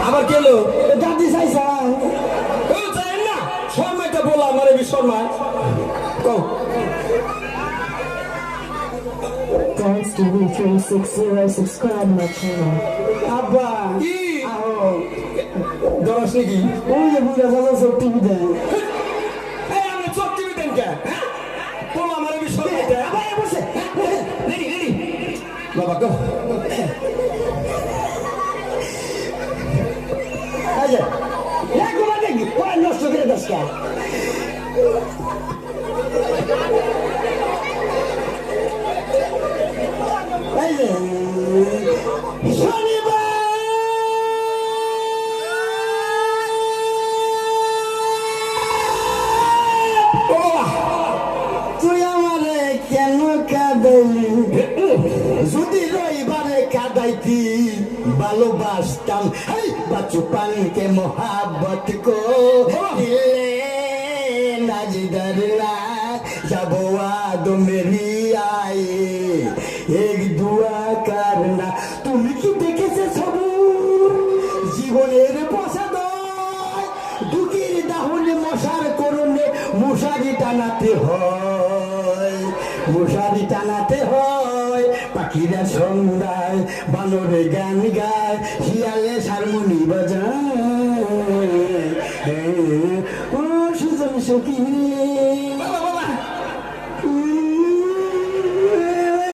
আবার কেলো দাদি চাইছা চাই না শর্মাটা বলা আমার শর্মা কও Dance TV 360 subscribe my channel. আব্বা কি আও দরস নাকি ওই যে বুড়া দাদা সব টিভি দেয় এই আমি চোখ টিভি দেন কে বলা আমার শর্মাটা আবার বসে রেডি রেডি বাবা কও আচ্ছা একবার দেখি পরে নষ্ট করে দশটা এই যে শনিবার ও বাবা তুই আমারে কেন কাঁদাইলি যদি রবিবারে কাঁদাইতি ভালোবাসতাম এই বাচু পানকে মোহাব্বত কো দিলে নাজিদাররা যাবো আদ মেরি আয়ে এক দুয়া কারনা তুমি কি দেখেছে সবুর জীবনের প্রসাদ দুঃখের দাহনে মশার করণে মশারি টানাতে হয় মশারি টানাতে হয় পাখিরা সন্ধ্যায় বানরে গান গায় শিয়ালে হারমোনি বাজায় ও সুজন সখী